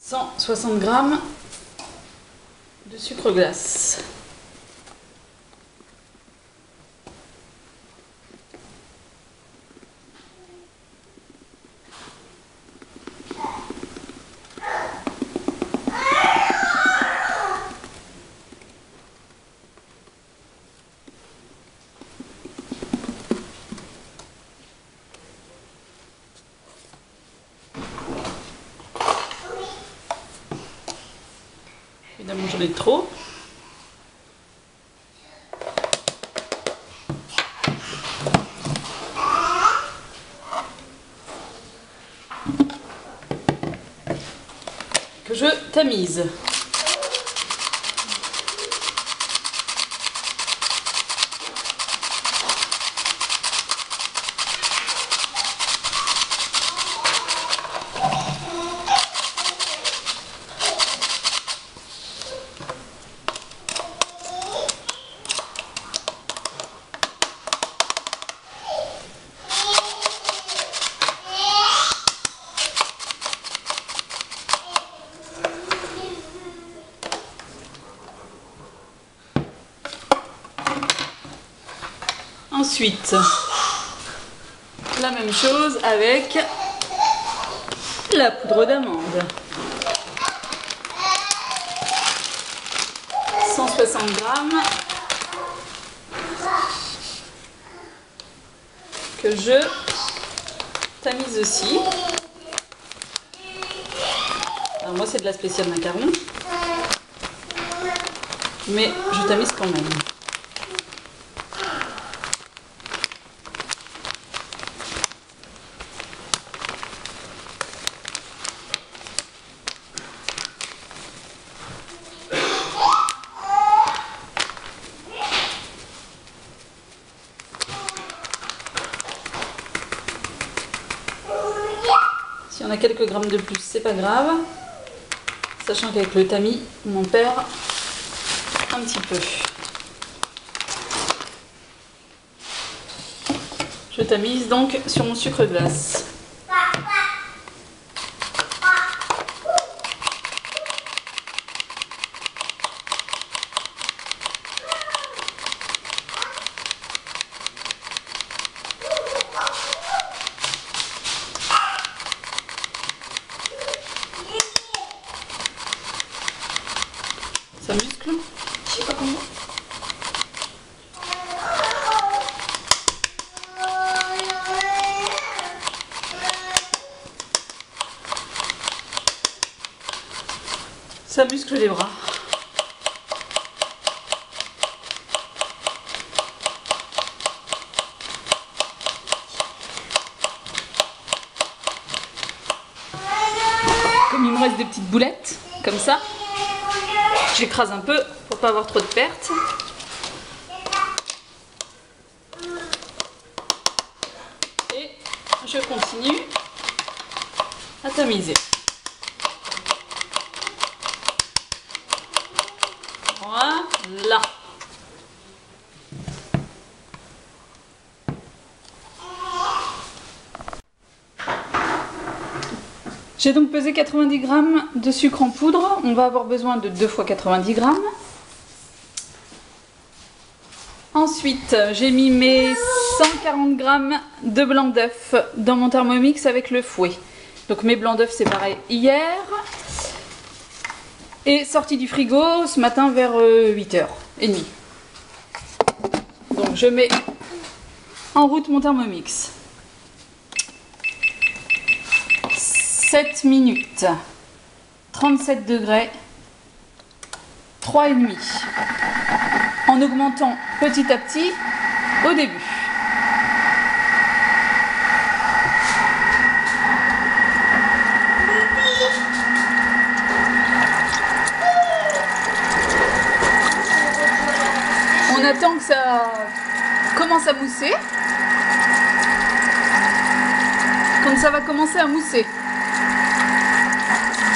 160 g de sucre glace. Évidemment, j'en ai trop. Que je tamise. Ensuite, la même chose avec la poudre d'amande. 160 g que je tamise aussi. Alors moi c'est de la spéciale macaron, mais je tamise quand même. Si on a quelques grammes de plus, c'est pas grave, sachant qu'avec le tamis, on en perd un petit peu. Je tamise donc sur mon sucre glace. Ça muscle? Je sais pas comment. Ça muscle les bras. Comme il me reste des petites boulettes, comme ça, j'écrase un peu pour pas avoir trop de pertes. Et je continue à tamiser. Voilà. J'ai donc pesé 90 g de sucre en poudre. On va avoir besoin de 2 fois 90 g. Ensuite, j'ai mis mes 140 g de blanc d'œuf dans mon Thermomix avec le fouet. Donc mes blancs d'œuf, c'est pareil hier. Et sorti du frigo ce matin vers 8h30. Donc je mets en route mon Thermomix. 7 minutes, 37 degrés, 3,5. En augmentant petit à petit au début. On attend que ça commence à mousser. Quand ça va commencer à mousser,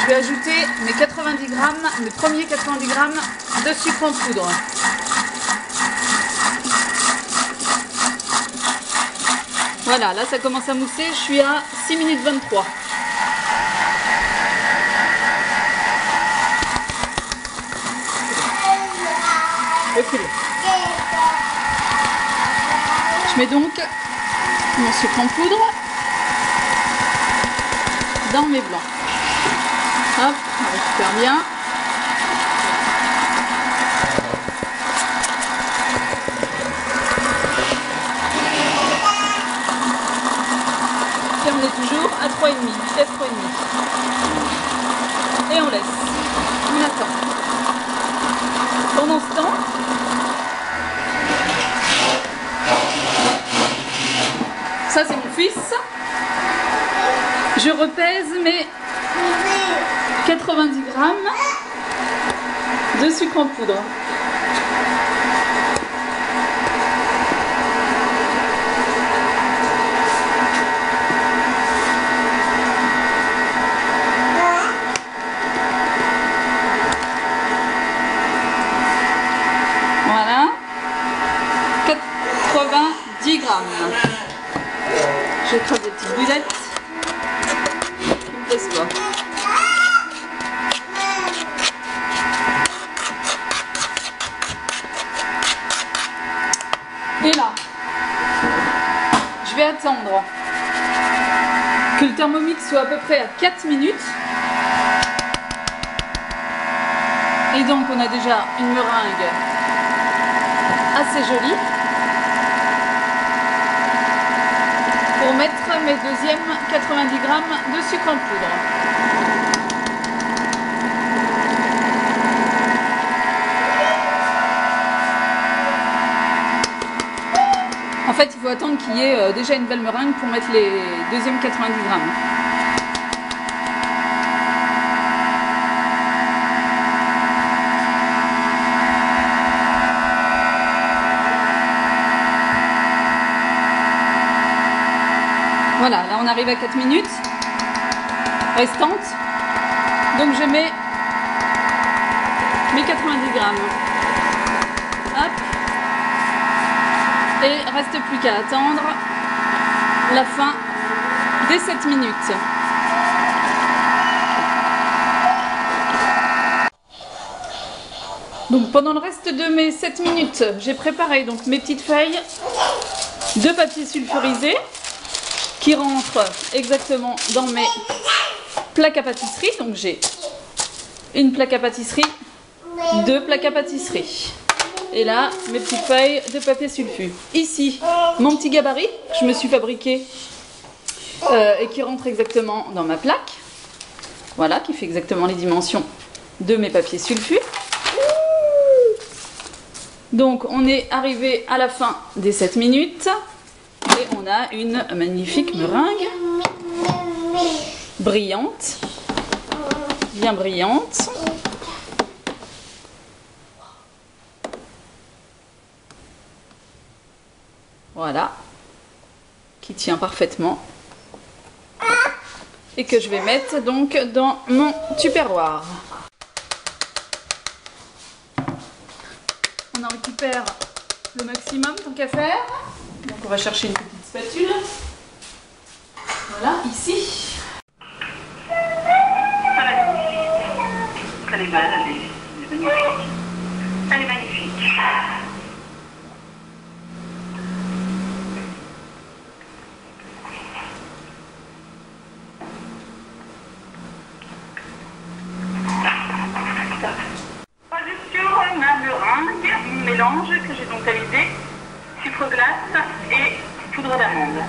je vais ajouter mes 90 g, mes premiers 90 g de sucre en poudre. Voilà, là ça commence à mousser, je suis à 6 minutes 23. cool. Je mets donc mon sucre en poudre dans mes blancs. Hop, on récupère bien. Et on est toujours à 3,5, vitesse 3,5. Et on laisse. On attend. Pendant ce temps, ça c'est mon fils. Je repèse mes 90 grammes de sucre en poudre. Voilà, 90 grammes. J'écrase des petites boulettes qui me plaisent pas. Et là, je vais attendre que le Thermomix soit à peu près à 4 minutes. Et donc on a déjà une meringue assez jolie pour mettre mes deuxièmes 90 grammes de sucre en poudre. En fait, il faut attendre qu'il y ait déjà une belle meringue pour mettre les deuxièmes 90 grammes. Voilà, là on arrive à 4 minutes restantes. Donc je mets mes 90 grammes. Hop. Et reste plus qu'à attendre la fin des 7 minutes. Donc pendant le reste de mes 7 minutes, j'ai préparé donc mes petites feuilles de papier sulfurisé qui rentrent exactement dans mes plaques à pâtisserie. Donc j'ai une plaque à pâtisserie, 2 plaques à pâtisserie. Et là, mes petites feuilles de papier sulfu. Ici, mon petit gabarit que je me suis fabriqué et qui rentre exactement dans ma plaque. Voilà, qui fait exactement les dimensions de mes papiers sulfu. Donc, on est arrivé à la fin des 7 minutes. Et on a une magnifique meringue. Brillante. Bien brillante. Voilà, qui tient parfaitement et que je vais mettre donc dans mon tupperware. On en récupère le maximum tant qu'à faire. Donc on va chercher une petite spatule. Voilà, ici. Elle est belle, elle est magnifique. Elle est magnifique. Mélange que j'ai donc validé, sucre glace et poudre d'amande.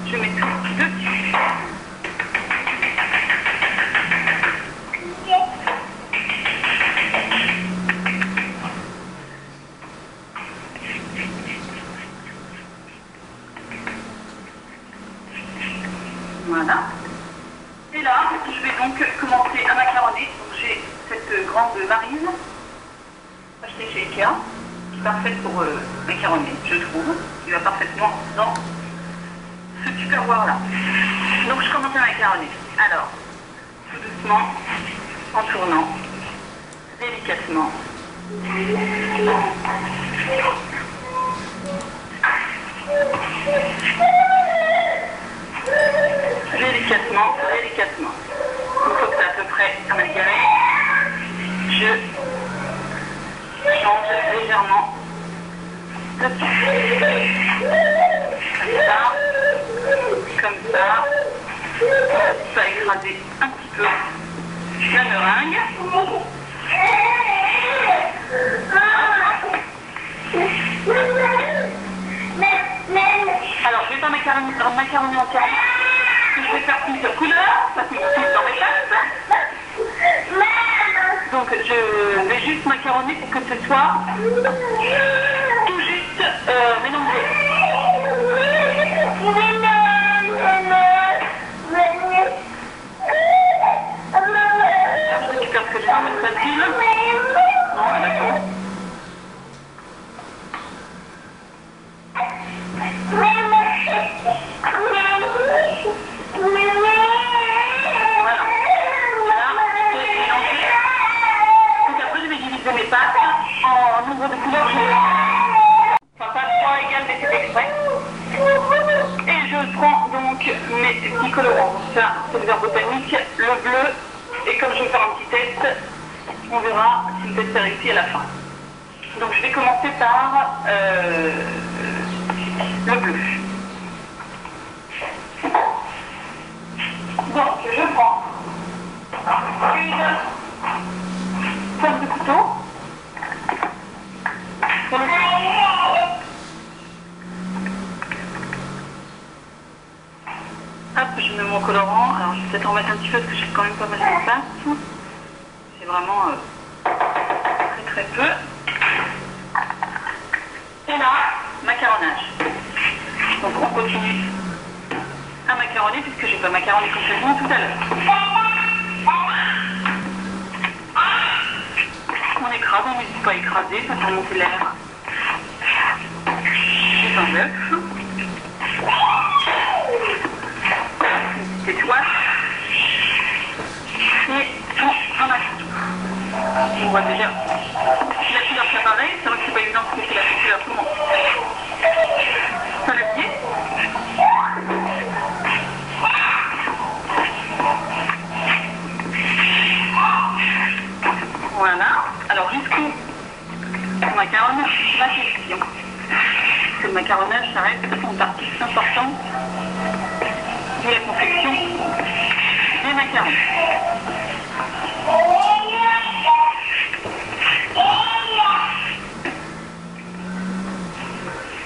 Je mets tout dessus. Voilà. Et là, je vais donc commencer à macaroner. Donc j'ai cette grande marine achetée chez Ikea, qui est parfaite pour macaroner, je trouve. Il va parfaitement dans ce tupperware là. Donc je commence à macaroner. Alors, tout doucement, en tournant, délicatement. Délicatement, délicatement. Une fois que c'est à peu près amalgamé, je change légèrement la meringue. Alors, je vais faire macaroni entièrement. Je vais faire plusieurs couleurs, ça fait tout dans mes pâtes. Donc, je vais juste macaroner pour que ce soit tout juste mélangé. Je récupère ce que j'ai dans ma spatule. Non, d'accord. Mes pâtes en nombre de couleurs. Enfin, pas 3 égales, mais c'est exprès. Et je prends donc mes petits colorants. Donc ça, c'est le vert botanique, le bleu. Et comme je vais faire un petit test, on verra si le test est réussi à la fin. Donc je vais commencer par le bleu. Donc je prends une pointe de couteau. Hop, je mets mon colorant. Alors je vais peut-être en mettre un petit peu parce que j'ai quand même pas mal de pâte. C'est vraiment très peu. Et là, macaronnage. Donc on continue à macaronner puisque j'ai pas macaronné complètement tout à l'heure. On écrase, on n'hésite pas à écraser, ça fait remonter l'air. C'est un œuf. Une petite étoile. Et on a tout. On voit déjà la couleur qui apparaît. C'est vrai que c'est pas évident parce que c'est la même couleur tout le monde. Ça l'a pied. Voilà. Alors jusqu'où on macaronne la question. Parce que le macaronnage, ça reste une partie importante de la confection des macarons.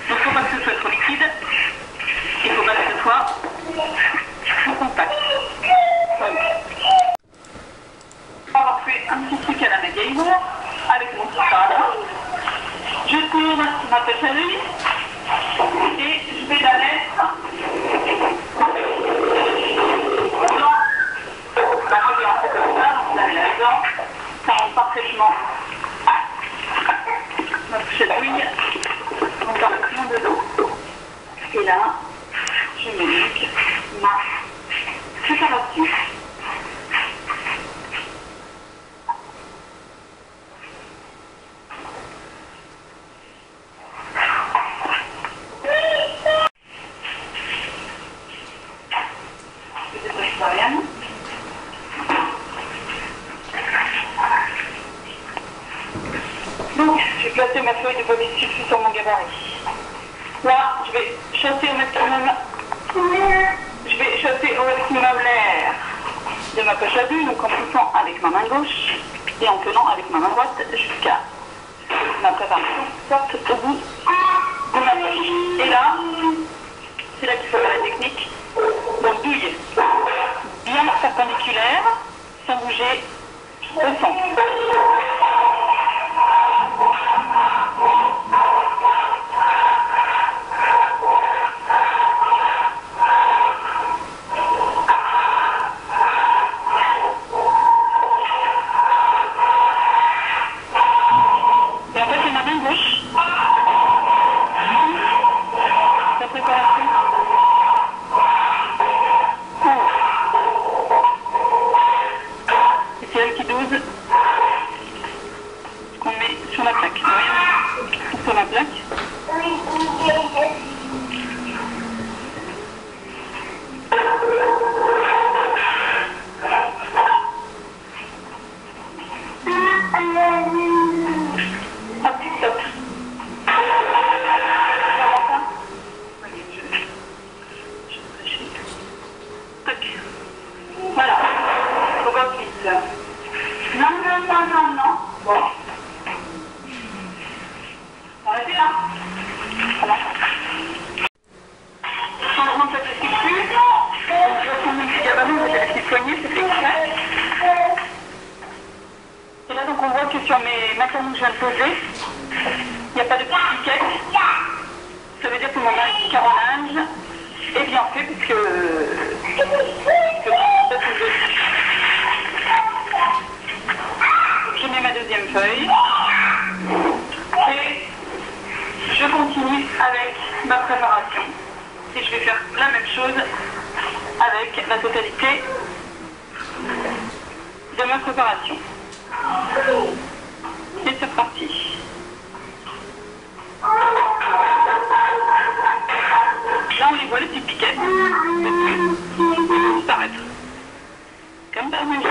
Donc il ne faut pas que ce soit trop liquide, il ne faut pas que ce soit trop compact. On va avoir fait un petit truc à la MacGyver avec mon spatule. Je tourne ma pêche à l'huile et je vais la mettre dans la regarde comme ça, donc je la mets là-dedans, ça rentre parfaitement ma pêche à l'huile, donc parfaitement dedans. Et là, je mets donc ma préparation. Donc, j'ai placé ma feuille de papier sulfite sur mon gabarit. Là, je vais chasser au maximum l'air de ma poche à bulles, donc en poussant avec ma main gauche et en tenant avec ma main droite jusqu'à ce que ma préparation sorte au bout de ma poche. Et là, c'est là qu'il faut faire la technique. Donc, douille bien perpendiculaire, sans bouger au centre. Et en fait, c'est ma main gauche. La préparation. Et c'est elle qui dose ce qu'on met sur la plaque. Sur la plaque. Hop, stop. Voilà. Donc ensuite, Non, non, non, non, non. Bon. Arrêtez là. Voilà. Changement de pâte à sulfure. Je vais prendre mon petit gabarit, je vais la petite poignée, c'est fait exprès. Et là, donc, on voit que sur mes macarons que je viens de poser, il n'y a pas de petite piquette. Ça veut dire que mon macaronnage est bien fait puisque je mets ma deuxième feuille et je continue avec ma préparation. Et je vais faire la même chose avec la totalité de ma préparation. Et c'est reparti. Là, on les voit, les petites piquettes. Disparaître. Comme par magie.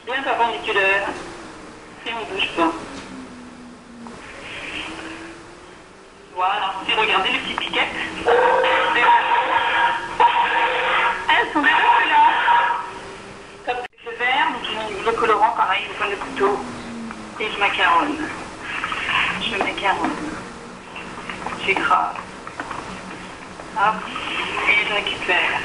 Bien perpendiculaire et on ne bouge pas. Voilà, et regardez les petites piquettes. Elles sont déjà là. Comme le vert, donc je mets le colorant pareil, je prends le couteau et je macaronne. Je macaronne. J'écrase. Hop, et je récupère.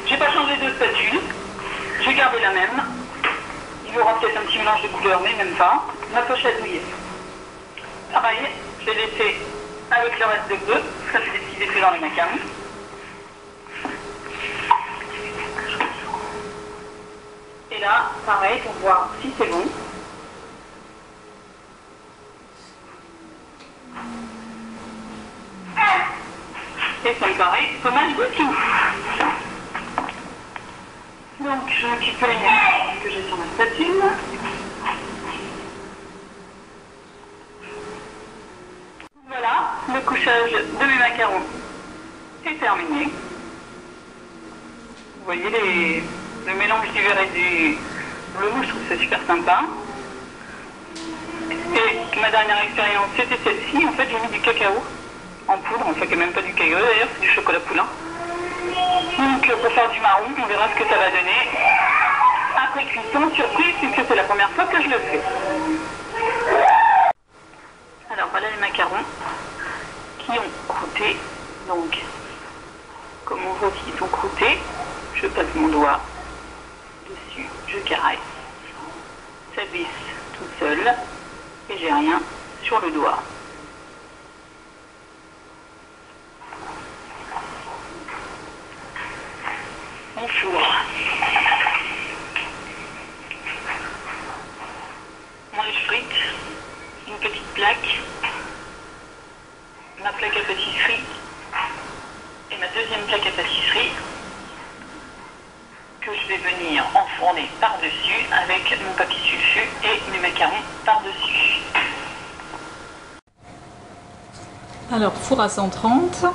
J'ai pas changé de spatule, j'ai gardé la même. Il y aura peut-être un petit mélange de couleurs, mais même pas. Ma pochette douillée. Pareil, je l'ai laissé avec le reste de bœuf. Ça fait des petits effets dans les macarons. Et là, pareil, pour voir si c'est bon. Et ça me paraît pas mal du tout. Donc, je récupère ce que j'ai sur ma spatule. Voilà, le couchage de mes macarons est terminé. Vous voyez le mélange du vert et du bleu, je trouve ça super sympa. Et ma dernière expérience, c'était celle-ci. En fait, j'ai mis du cacao en poudre. En fait, il n'y a même pas du cacao d'ailleurs, c'est du chocolat poulain. Donc pour faire du marron, on verra ce que ça va donner après cuisson, surprise puisque c'est la première fois que je le fais. Alors voilà les macarons qui ont croûté. Donc comme on voit qu'ils ont croûté, je passe mon doigt dessus, je caresse, ça glisse tout seul et j'ai rien sur le doigt. On fourre. Moi je frite une petite plaque, ma plaque à pâtisserie et ma deuxième plaque à pâtisserie que je vais venir enfourner par-dessus avec mon papier sulfu et mes macarons par-dessus. Alors four à 130.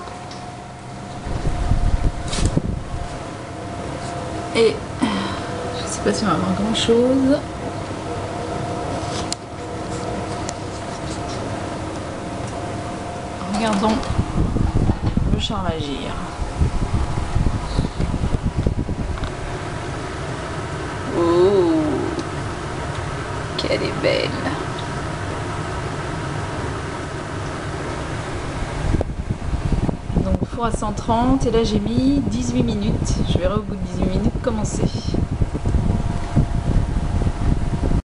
Et je ne sais pas si on va avoir grand chose. Regardons le char agir. Oh, qu'elle est belle. Donc four à 130 et là j'ai mis 18 minutes. Je verrai au bout de 18 minutes comment c'est.